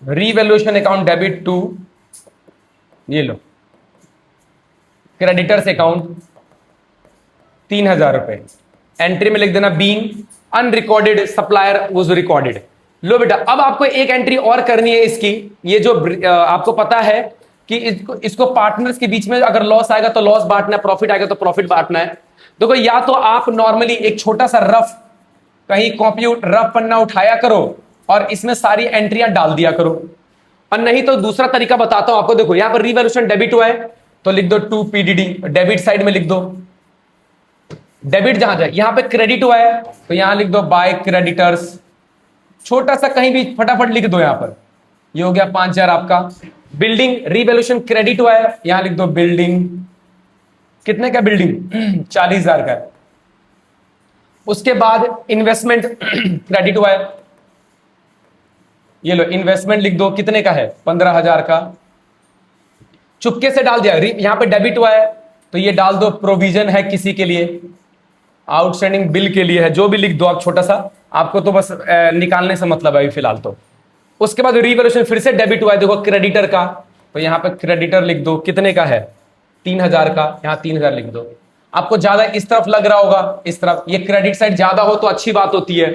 रीवैल्यूएशन अकाउंट डेबिट टू, ये लो क्रेडिटर्स अकाउंट 3000 रुपए। एंट्री में लिख देना being unrecorded supplier was recorded. लो बेटा, अब आपको एक एंट्री और करनी है इसकी। ये जो आपको पता है कि इसको पार्टनर्स के बीच में अगर लॉस आएगा तो लॉस बांटना है, प्रॉफिट आएगा तो प्रॉफिट बांटना है। देखो, या तो आप नॉर्मली एक छोटा सा रफ कहीं कॉपी रफ पन्ना उठाया करो और इसमें सारी एंट्रियां डाल दिया करो, और नहीं तो दूसरा तरीका बताता हूं आपको। देखो, यहां पर रीवैल्यूएशन डेबिट हुआ है तो लिख दो 2 PDD, डेबिट साइड में लिख दो। डेबिट जहां जाए, यहां पे क्रेडिट हुआ है तो यहां लिख दो बाय क्रेडिटर्स, छोटा सा कहीं भी फटाफट लिख दो यहां पर। ये हो गया 5000 आपका। बिल्डिंग रीवैल्यूएशन क्रेडिट हुआ है, यहां लिख दो बिल्डिंग, कितने का बिल्डिंग 40,000 का है। उसके बाद इन्वेस्टमेंट क्रेडिट हुआ है, ये लो इन्वेस्टमेंट लिख दो, कितने का है 15,000 का। चुपके से डाल दिया, यहां पे डेबिट हुआ है तो ये डाल दो प्रोविजन है किसी के लिए, आउटस्टैंडिंग बिल के लिए है, जो भी लिख दो आप छोटा सा, आपको तो बस निकालने से मतलब है फिलहाल तो। उसके बाद रीवैल्यूएशन फिर से डेबिट हुआ है, देखो क्रेडिटर का, तो यहां पे क्रेडिटर लिख दो, कितने का है 3000 का, यहां 3000 लिख दो। आपको ज्यादा इस तरफ लग रहा होगा, इस तरफ, ये क्रेडिट साइड ज्यादा हो तो अच्छी बात होती है।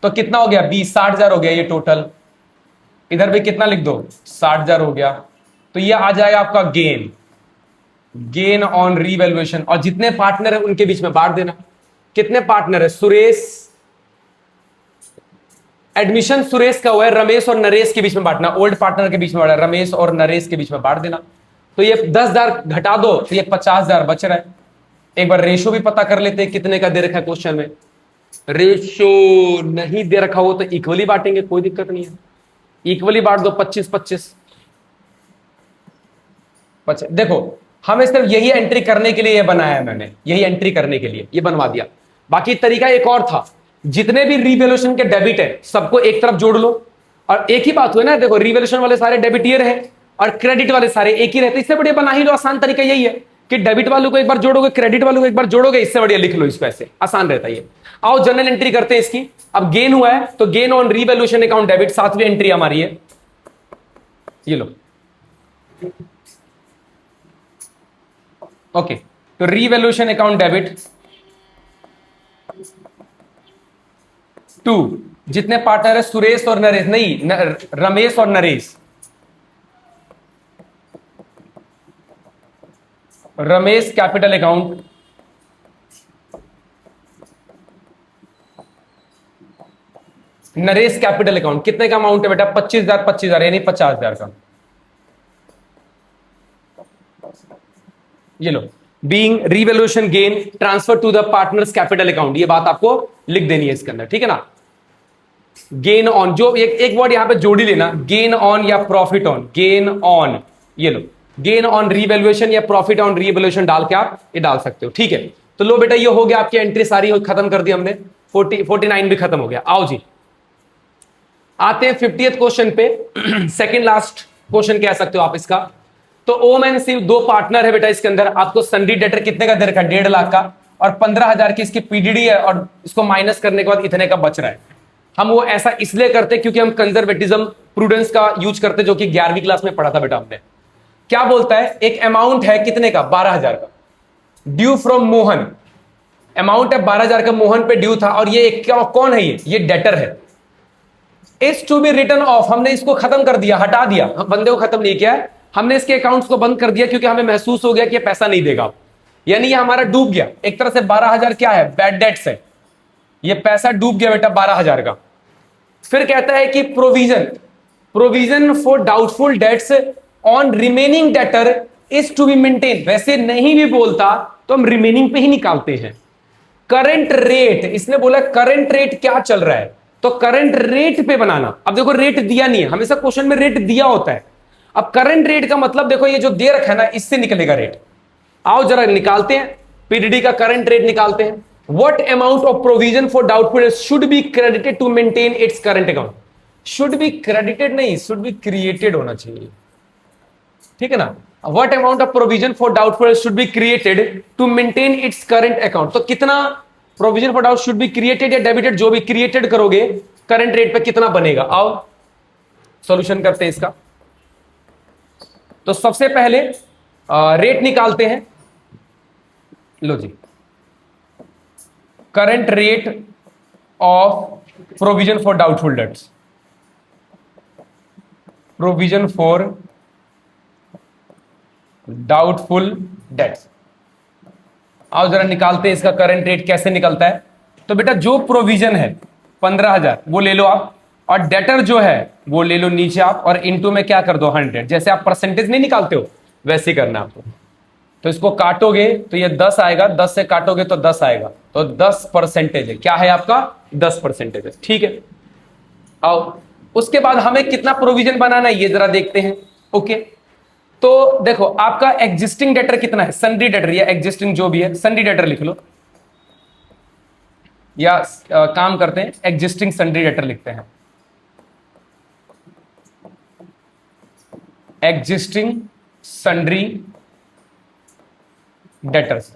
तो कितना हो गया 60,000 हो गया ये टोटल। इधर भी कितना लिख दो 60,000 हो गया। तो ये आ जाएगा आपका गेन ऑन रीवैल्यूएशन, और जितने पार्टनर है उनके बीच में बांट देना। कितने पार्टनर है? सुरेश, एडमिशन सुरेश का हुआ है, रमेश और नरेश के बीच में बांटना, ओल्ड पार्टनर के बीच में बांटना, रमेश और नरेश के बीच में बांट देना। तो ये 10,000 घटा दो तो ये 50,000 बच रहा है। एक बार रेशो भी पता कर लेते हैं कितने का दे रखा है क्वेश्चन में। रेशो नहीं दे रखा हो तो इक्वली बांटेंगे, कोई दिक्कत नहीं है, इक्वली बांट दो 25-25। देखो, हमें सिर्फ यही एंट्री करने के लिए ये बनाया है मैंने, यही एंट्री करने के लिए ये बनवा दिया। बाकी तरीका एक और था, जितने भी रीवैल्यूएशन के डेबिट है सबको एक तरफ जोड़ लो, और एक ही बात हुई ना, देखो रीवैल्यूएशन वाले सारे डेबिट ये रहे और क्रेडिट वाले सारे एक ही रहते। इससे बढ़िया बना ही लो, आसान तरीका यही है कि डेबिट वालों को एक बार जोड़ोगे, क्रेडिट वालों को एक बार जोड़ोगे, इससे बढ़िया लिख लो इसको, ऐसे आसान रहता है ये। आओ जनरल एंट्री करते हैं इसकी। अब गेन हुआ है तो gain on revaluation account debit, 7वीं एंट्री हमारी है, ये लो। ओके, तो रीवैल्यूएशन अकाउंट डेबिट 2, जितने पार्टनर है सुरेश और नरेश, नहीं रमेश और Naresh, Ramesh capital account, Naresh capital account. कितने का अमाउंट है बेटा 25,000 यानी 50,000 का। ये लो, being revaluation gain transfer to the partners capital account, ये बात आपको लिख देनी है इसके अंदर, ठीक है ना। गेन ऑन, जो एक वर्ड यहां पे जोड़ ही लेना, गेन ऑन या प्रॉफिट ऑन, गेन ऑन, ये लो गेन ऑन रीवैल्यूएशन या प्रॉफिट ऑन रीवैल्यूएशन डाल के आप ये डाल सकते हो, ठीक है। तो लो बेटा, ये हो गया आपकी एंट्री सारी खत्म कर दी हमने, 49 भी खत्म हो गया। आओ जी, आते हैं 50th क्वेश्चन पे। सेकंड लास्ट क्वेश्चन कह सकते हो आप इसका। तो ओएमएनसी 2 पार्टनर है बेटा इसके अंदर, आपको सन्डी डेटर कितने का दे रखा है 1.5 लाख का, और 15,000 की इसकी पीडीडी है, और इसको माइनस करने के बाद इतने का बच रहा है। हम वो ऐसा इसलिए करते क्योंकि हम कंजर्वेटिज्म प्रूडेंस का यूज करते, जो कि 11वीं क्लास में पढ़ा था बेटा हमने। क्या बोलता है, एक अमाउंट है कितने का, 12,000 का, ड्यू फ्रॉम मोहन, अमाउंट है 12,000 का, मोहन पे ड्यू था, और ये एक कौन है, ये डेटर है, is to be written off, हमने इसको खत्म कर दिया, हटा दिया, बंदे को खत्म नहीं किया है, हमने इसके अकाउंट्स को बंद कर दिया क्योंकि हमें महसूस हो गया कि ये पैसा नहीं देगा, यानी ये हमारा डूब गया एक तरह से। 12,000 क्या है, बैड डेट्स है, ये पैसा डूब गया बेटा 12,000 का। फिर कहता है कि provision for doubtful debts on remaining debtor is to be maintain, वैसे नहीं भी बोलता तो हम रिमेनिंग पे ही निकालते हैं। करंट रेट, इसने बोला करंट रेट क्या चल रहा है, तो करंट रेट पे बनाना। अब देखो रेट दिया नहीं है, हमेशा क्वेश्चन में रेट दिया होता है। अब करंट रेट का मतलब देखो ये जो दे रखा है ना, इससे निकलेगा रेट। आओ जरा निकालते हैं, पीडीडी का करंट रेट निकालते हैं। What amount of provision for doubtful should be credited to maintain its current account, should be credited नहीं, शुड बी क्रिएटेड होना चाहिए, ठीक है ना। What amount of provision for doubtful should be created to maintain its current account, तो कितना provision for doubt should be created या debited, जो भी क्रिएटेड करोगे करंट रेट पे कितना बनेगा। आओ सॉल्यूशन करते हैं इसका। तो सबसे पहले रेट निकालते हैं, लो जी, current rate of provision for doubtful debts, provision for doubtful debts. आओ जरा निकालते हैं इसका करंट रेट कैसे निकलता है। तो बेटा जो प्रोविजन है 15,000 वो ले लो आप, और डेटर जो है वो ले लो नीचे आप, और इनटू में क्या कर दो 100, जैसे आप परसेंटेज नहीं निकालते हो वैसे ही करना आपको। तो इसको काटोगे तो ये 10 आएगा, 10 से काटोगे तो 10 आएगा, तो 10% है, क्या है आपका 10% है, ठीक है। आओ उसके बाद हमें कितना प्रोविजन बनाना है ये जरा देखते हैं। ओके, तो देखो आपका एग्जिस्टिंग डेटर कितना है, सन्ड्री डेटर या एग्जिस्टिंग जो भी है, सन्ड्री डेटर लिख लो, या काम करते हैं एग्जिस्टिंग सन्ड्री डेटर लिखते हैं। एग्जिस्टिंग सन्ड्री डेटर्स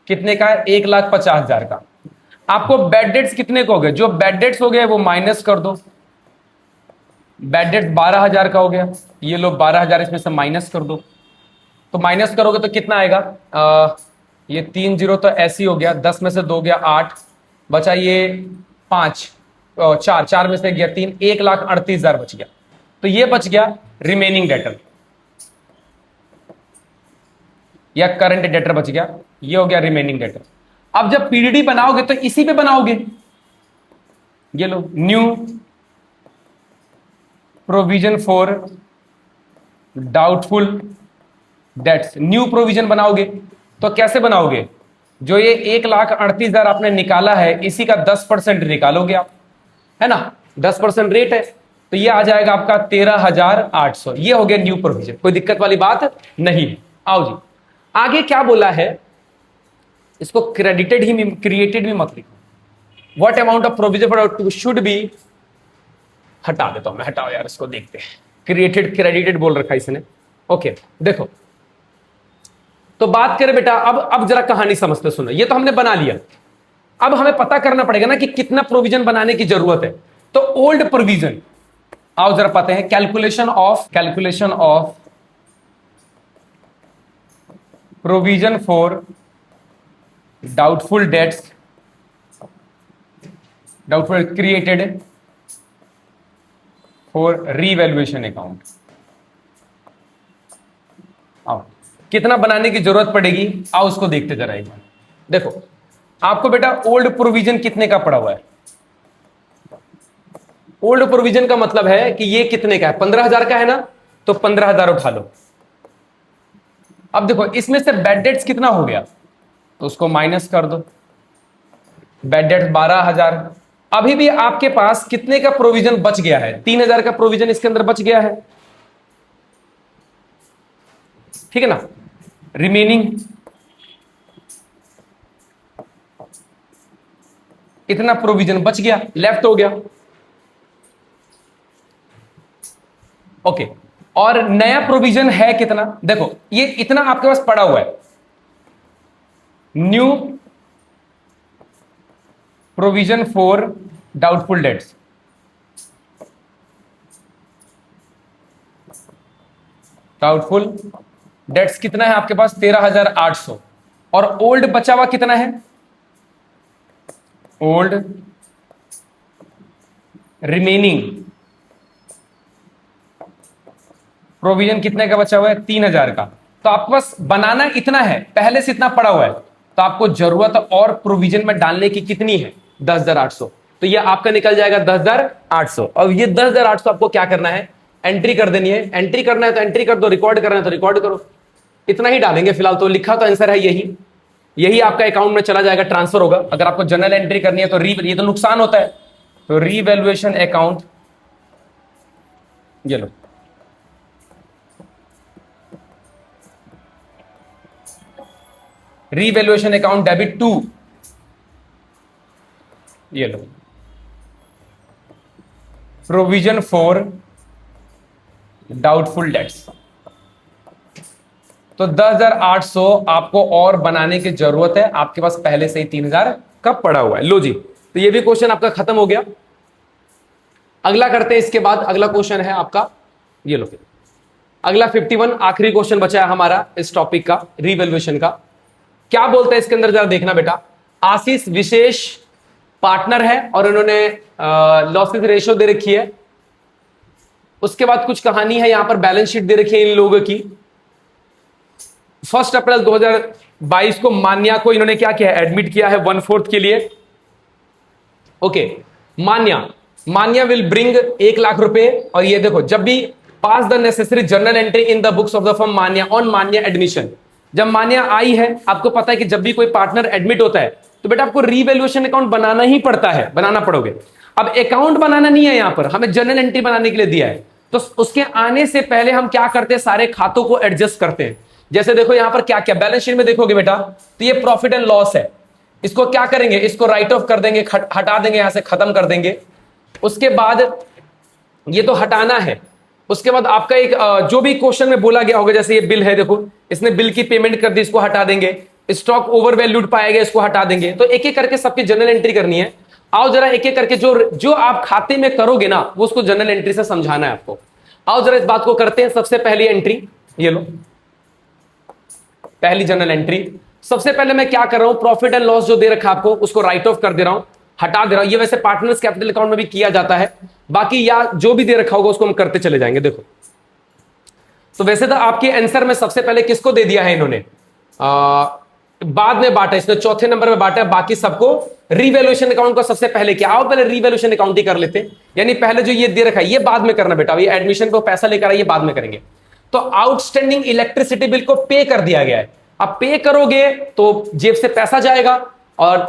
कितने का है, 1,50,000 का। आपको बैड डेट्स कितने को हो गए, जो बैड डेट्स हो गए वो माइनस कर दो। बैड डेट्स 12,000 का हो गया, ये लो 12,000 इसमें से माइनस कर दो। तो माइनस करोगे तो कितना आएगा, ये 3 जीरो तो ऐसे ही हो गया, 10 में से 2 गया 8, बचा ये 5, 4 में से गया 3, 1,38,000 बच गया। तो ये बच गया रिमेनिंग डेटर या करंट डेटर बच गया, ये हो गया रिमेनिंग डेटर। अब जब पीडीडी बनाओगे तो इसी पे बनाओगे, ये लो new provision for doubtful debts, new provision बनाओगे तो कैसे बनाओगे, जो ये 1,38,000 आपने निकाला है इसी का 10% निकालोगे आप, है ना, 10% रेट है, तो ये आ जाएगा आपका 13,800। ये हो गया न्यू प्रोविजन, कोई दिक्कत वाली बात नहीं है। आओ जी आगे क्या बोला है, इसको क्रेडिटेड ही क्रिएटेड भी मत लिखो। What amount of provision for should be, हटा देता हूं मैं, हटाओ यार इसको, देखते हैं। क्रिएटेड क्रेडिटेड बोल रखा है इसने। ओके देखो, तो बात करें बेटा, अब जरा कहानी समझते, सुनो, ये तो हमने बना लिया, अब हमें पता करना पड़ेगा ना कि कितना प्रोविजन बनाने की जरूरत है। तो ओल्ड प्रोविजन, आओ जरा पाते हैं, calculation of provision for doubtful dates, doubtful created for revaluation account. आओ कितना बनाने की जरूरत पड़ेगी, आओ उसको देखते जरा एक बार। देखो आपको बेटा ओल्ड प्रोविजन कितने का पड़ा हुआ है, ओल्ड प्रोविजन का मतलब है कि ये कितने का है, 15,000 का है ना, तो 15,000 उठा लो। अब देखो इसमें से बैड डेट्स कितना हो गया, तो उसको माइनस कर दो, बैड डेट्स 12,000। अभी भी आपके पास कितने का प्रोविजन बच गया है, 3,000 का प्रोविजन इसके अंदर बच गया है, ठीक है ना। रिमेनिंग इतना प्रोविजन बच गया, लेफ्ट हो गया। ओके, और नया प्रोविजन है कितना, देखो ये इतना आपके पास पड़ा हुआ है, new provision for doubtful dates, doubtful debts कितना है आपके पास 13,800 और ओल्ड बचा हुआ कितना है ओल्ड रिमेनिंग प्रोविजन कितने का बचा हुआ है 3,000 का। तो आपके पास बनाना इतना है पहले से इतना पड़ा हुआ है तो आपको जरूरत और प्रोविजन में डालने की कितनी है 10,800। तो ये आपका निकल जाएगा 10,800 और ये 10,800 आपको क्या करना है एंट्री कर देनी है। एंट्री करना है तो एंट्री कर दो, रिकॉर्ड करना है तो रिकॉर्ड करो। इतना ही डालेंगे फिलहाल। तो लिखा तो आंसर है यही आपका अकाउंट में चला जाएगा, ट्रांसफर होगा। अगर आपको जनरल एंट्री करनी है तो ये तो नुकसान होता है तो रीवैल्यूएशन अकाउंट ये लो रीवैल्यूएशन अकाउंट डेबिट 2 ये लो प्रोविजन फॉर डाउटफुल डेट्स। तो 10,800 आपको और बनाने की जरूरत है, आपके पास पहले से ही 3,000 का पड़ा हुआ है। लो जी, तो ये भी क्वेश्चन आपका खत्म हो गया। अगला करते हैं, इसके बाद अगला क्वेश्चन है आपका ये लो अगला 51 आखिरी क्वेश्चन बचा है हमारा इस टॉपिक का रीवैल्यूएशन का। क्या बोलता है इसके अंदर जरा देखना बेटा। आशीष विशेष पार्टनर है और उन्होंने लॉसेस रेशियो दे रखी है। उसके बाद कुछ कहानी है, यहां पर बैलेंस शीट दे रखी है इन लोगों की। 1 अप्रैल 2022 को मान्या को इन्होंने क्या किया एडमिट किया है 1/4 के लिए। Okay, Manya will bring 1 lakh रुपए। और ये देखो, जब भी pass the necessary journal entry in the books of the firm Manya on Manya admission. जब मान्या आई है, आपको पता है कि जब भी कोई पार्टनर एडमिट होता है तो बेटा आपको रीवैल्यूएशन अकाउंट बनाना ही पड़ता है, बनाना पड़ोगे। अब अकाउंट बनाना नहीं है, यहां पर हमें जर्नल एंट्री बनाने के लिए दिया है। तो उसके आने से पहले हम क्या करते हैं, सारे खातों को एडजस्ट करते हैं। जैसे देखो यहां पर क्या क्या बैलेंस शीट में देखोगे बेटा, तो ये प्रॉफिट एंड लॉस है। इसको क्या करेंगे, इसको राइट ऑफ कर देंगे, हटा देंगे, यहां से खत्म कर देंगे। उसके बाद ये तो हटाना है। उसके बाद आपका एक जो भी क्वेश्चन में बोला गया होगा, जैसे ये बिल है, देखो इसने बिल की पेमेंट कर दी, इसको हटा देंगे। स्टॉक ओवर वैल्यूड पाएगा, इसको हटा देंगे। तो एक एक करके सबकी जनरल एंट्री करनी है। आओ जरा एक एक करके जो आप खाते में करोगे ना, वो उसको जनरल एंट्री से समझाना है आपको। आओ जरा इस बात को करते हैं। सबसे पहली एंट्री ये लो, पहली जनरल एंट्री। सबसे पहले मैं क्या कर रहा हूं, प्रॉफिट एंड लॉस जो दे रखा आपको उसको राइट ऑफ कर दे रहा हूं, हटा दे रहा हूं। ये वैसे पार्टनर्स कैपिटल अकाउंट में भी किया जाता है, बाकी या जो भी दे रखा होगा उसको हम करते चले जाएंगे। देखो, तो वैसे तो आपके आंसर में सबसे पहले किसको दे दिया है इन्होंने, बाद में बांटा, इसने चौथे नंबर में बांटा, बाकी सबको रीवैल्यूएशन अकाउंट को सबसे पहले किया। आओ पहले रीवैल्यूएशन अकाउंट ही कर लेते हैं। यानी पहले जो ये दे रखा है ये बाद में करना बेटा, ये एडमिशन पे पैसा लेकर आइए, बाद में करेंगे। तो आउटस्टैंडिंग इलेक्ट्रिसिटी बिल को पे कर दिया गया है। अब पे करोगे तो जेब से पैसा जाएगा, और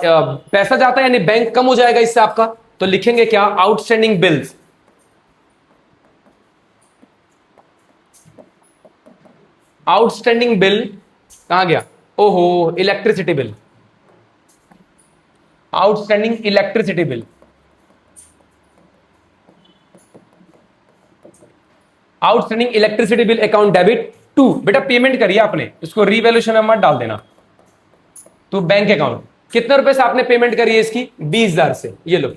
पैसा जाता है यानी बैंक कम हो जाएगा इससे आपका। तो लिखेंगे क्या, आउटस्टैंडिंग बिल्स, आउटस्टैंडिंग बिल कहां गया, ओहो electricity bill, outstanding electricity bill, outstanding electricity bill account debit 2। बेटा पेमेंट करिए आपने, इसको रीवैल्यूएशन में मत डाल देना। तो बैंक अकाउंट कितने रुपए से आपने पेमेंट करी है इसकी, 20,000 से। ये लो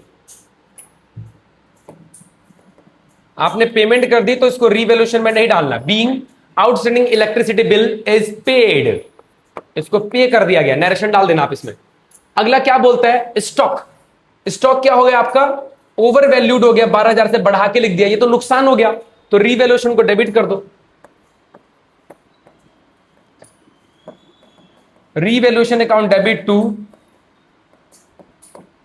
आपने पेमेंट कर दी, तो इसको रीवैल्यूएशन में नहीं डालना। Being outstanding electricity bill is paid, इसको पे कर दिया गया, नरेशन डाल देना आप इसमें। अगला क्या बोलता है, स्टॉक। स्टॉक क्या हो गया आपका, ओवर वैल्यूड हो गया, 12,000 से बढ़ा के लिख दिया, ये तो नुकसान हो गया। तो रीवैल्यूएशन को डेबिट कर दो, revaluation account debit 2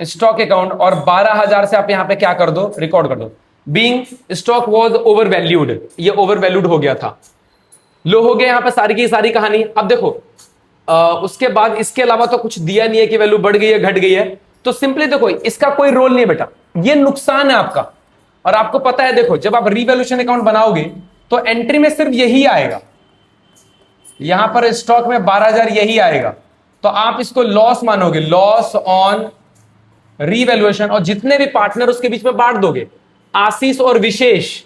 stock account, और 12,000 से आप यहां पे क्या कर दो, रिकॉर्ड कर दो। Being stock was over valued, ये ओवर वैल्यूड हो गया था। लो हो गया यहां पे सारी की सारी कहानी। अब देखो उसके बाद इसके अलावा तो कुछ दिया नहीं है कि वैल्यू बढ़ गई है घट गई है। तो सिंपली देखो इसका कोई रोल नहीं है बेटा, ये नुकसान है आपका। और आपको पता है, देखो जब आप रीवैल्यूएशन अकाउंट बनाओगे तो एंट्री में सिर्फ यही आएगा, यहां पर स्टॉक में 12,000 यही आएगा। तो आप इसको लॉस मानोगे, लॉस ऑन रीवैल्यूएशन, और जितने भी पार्टनर उसके बीच में बांट दोगे। आशीष और विशेष,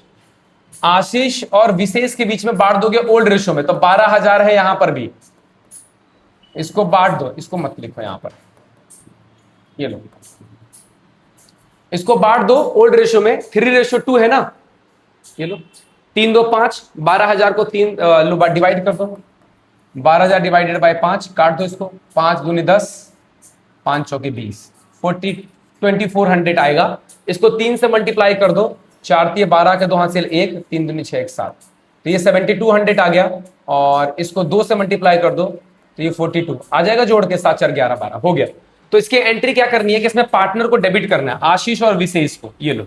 आशीष और विशेष के बीच में बांट दोगे ओल्ड रेशो में। तो 12,000 है यहां पर भी, इसको बांट दो, इसको मत लिखो यहां पर, ये लो इसको बांट दो ओल्ड रेशो में, 3:2 है ना, ये लो 3 2 5, 12,000 को 3 डिवाइड कर दो, 12,000 डिवाइडेड बाय 5, काट दो इसको, 5 दूनी 10, 5 चौके 20, 2400 आएगा। इसको 3 से मल्टीप्लाई कर दो, 4 3 12 के 2 हासिल 1, 3 दूनी 6 1 7, तो ये 7200 आ गया। और इसको 2 से मल्टीप्लाई कर दो तो ये 42 आ जाएगा, जोड़ के 7 4 11 12 हो गया। तो इसकी एंट्री क्या करनी है कि इसमें पार्टनर को डेबिट करना है, आशीष और विशेष को, ये लो।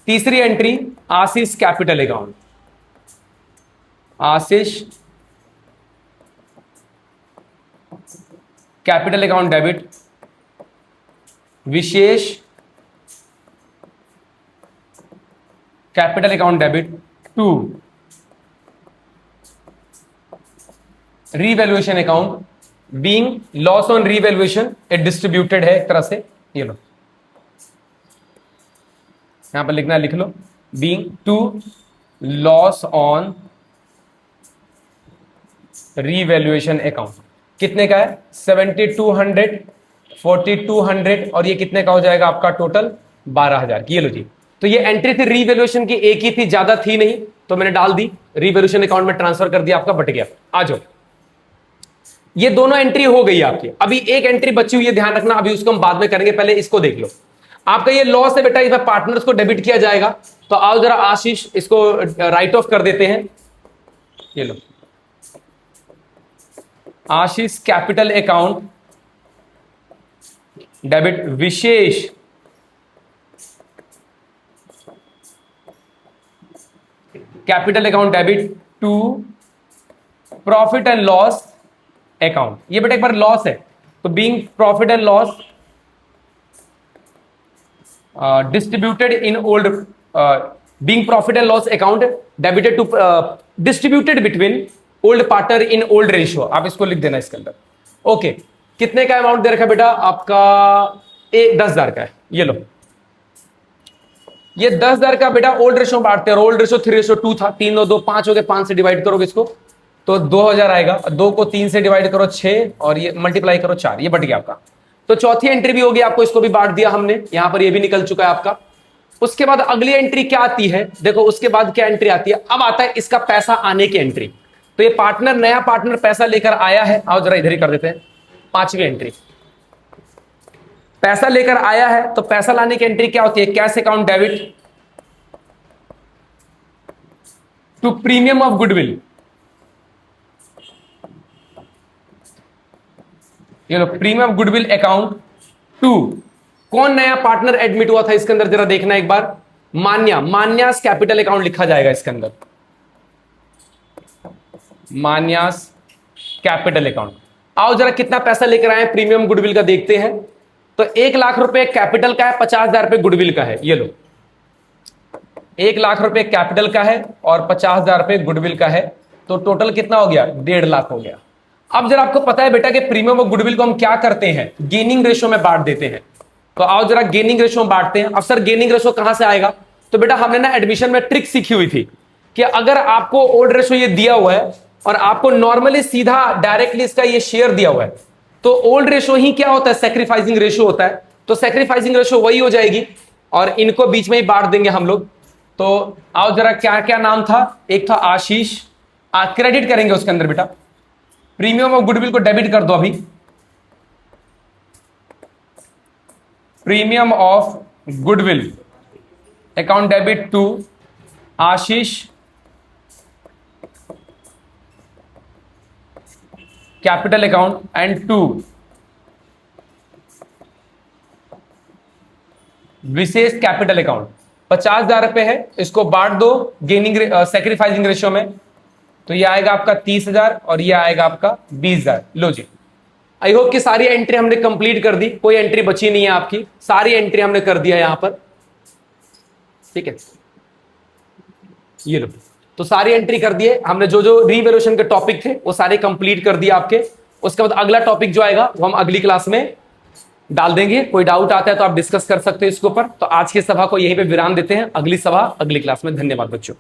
तीसरी entry, Ashish capital account, Ashish capital account debit, Vishesh capital account debit to revaluation account, being loss on revaluation, a distributed है एक तरह से, ये लो यहां पर लिखना है, लिख लो, being to loss on revaluation account. कितने का है? 7200, 4200, और ये कितने का हो जाएगा आपका टोटल? 12,000 की। ये लो जी, तो ये एंट्री थी रीवैल्यूएशन की, एक ही थी, ज्यादा थी नहीं, तो मैंने डाल दी, रीवैल्यूएशन अकाउंट में ट्रांसफर कर दिया, आपका बट गया। आ जाओ, ये दोनों एंट्री हो गई आपकी। अभी एक एंट्री बची हुई है, ध्यान रखना, अभी उसको हम बाद में करेंगे, पहले इसको देख लो। आपका ये लॉस है बेटा, इसमें पार्टनर्स को डेबिट किया जाएगा, तो आओ जरा आशीष इसको राइट ऑफ कर देते हैं। ये लो, Ashish capital account debit, Vishesh capital account debit to profit and loss account. ये बेटा एक बार लॉस है, तो being profit and loss distributed in old, being profit and loss account debited to distributed between old partner in old ratio. आप इसको लिख देना इसके अंदर। ओके, कितने का अमाउंट दे रखा बेटा आपका? 10,000 का है। ये लो, ये 10,000 का बेटा ओल्ड रेशियो बांटते हैं, ओल्ड रेशियो 3:2 था, 3 2 2 5 हो गए, 5 से डिवाइड करोगे इसको तो 2,000 आएगा, 2 को 3 से डिवाइड करो 6, और ये मल्टीप्लाई करो 4, ये बट गया आपका। तो चौथी एंट्री भी होगी, आपको इसको भी बांट दिया हमने, यहां पर ये भी निकल चुका है आपका। उसके बाद अगली एंट्री क्या आती है? देखो उसके बाद क्या एंट्री आती है, अब आता है इसका पैसा आने की एंट्री। तो ये पार्टनर, नया पार्टनर पैसा लेकर आया है, आओ जरा इधर ही कर देते हैं, 5वीं एंट्री। पैसा लेकर आया है, तो पैसा लाने की एंट्री क्या होती है? Cash account debit to premium of goodwill. ये लो, premium of goodwill account to, कौन नया पार्टनर एडमिट हुआ था इसके अंदर, जरा देखना एक बार, मान्या, मान्यास कैपिटल अकाउंट लिखा जाएगा इसके अंदर, मान्यास कैपिटल अकाउंट। आओ जरा कितना पैसा लेकर आए प्रीमियम गुडविल का देखते हैं। तो 1 लाख रुपए कैपिटल का है, 50,000 रुपए गुडविल का है। ये लो, 1 लाख रुपए कैपिटल का है और 50,000 रुपए गुडविल का है, तो टोटल कितना हो गया? 1.5 लाख हो गया। अब जरा आपको पता है बेटा कि प्रीमियम और गुडविल को हम क्या करते हैं? गेनिंग रेशियो में बांट देते हैं। तो आओ जरा गेनिंग रेशियो में बांटते हैं। अब सर गेनिंग रेशियो कहां से आएगा? तो बेटा हमने ना एडमिशन में ट्रिक सीखी हुई थी कि अगर आपको ओल्ड रेशियो ये दिया हुआ है और आपको नॉर्मली सीधा डायरेक्टली इसका ये शेयर दिया हुआ है, तो ओल्ड रेशियो ही क्या होता है? सैक्रिफाइसिंग रेशियो होता है। तो सैक्रिफाइसिंग रेशियो वही हो जाएगी और इनको बीच में ही बांट देंगे हम लोग। तो आओ जरा, क्या क्या नाम था? एक था आशीष, क्रेडिट करेंगे उसके अंदर बेटा, प्रीमियम और गुडविल को डेबिट कर दो अभी, premium of goodwill account debit to Ashish capital account and to Vishesh capital account. 50,000 रुपए है, इसको बांट दो गेनिंग सैक्रिफाइसिंग रेशियो में, तो ये आएगा आपका 30,000 और ये आएगा आपका 20,000। लो जी, आई होप कि सारी एंट्री हमने कंप्लीट कर दी, कोई एंट्री बची नहीं है आपकी, सारी एंट्री हमने कर दिया यहां पर, ठीक है। ये लो, तो सारी एंट्री कर दिए हमने, जो जो रीवैल्यूएशन के टॉपिक थे वो सारे कंप्लीट कर दिया आपके। उसके बाद अगला टॉपिक जो आएगा वो हम अगली क्लास में डाल देंगे। कोई डाउट आता है तो आप डिस्कस कर सकते हो इसके ऊपर। तो आज की सभा को यहीं पे विराम देते हैं, अगली सभा अगली क्लास में। धन्यवाद बच्चों।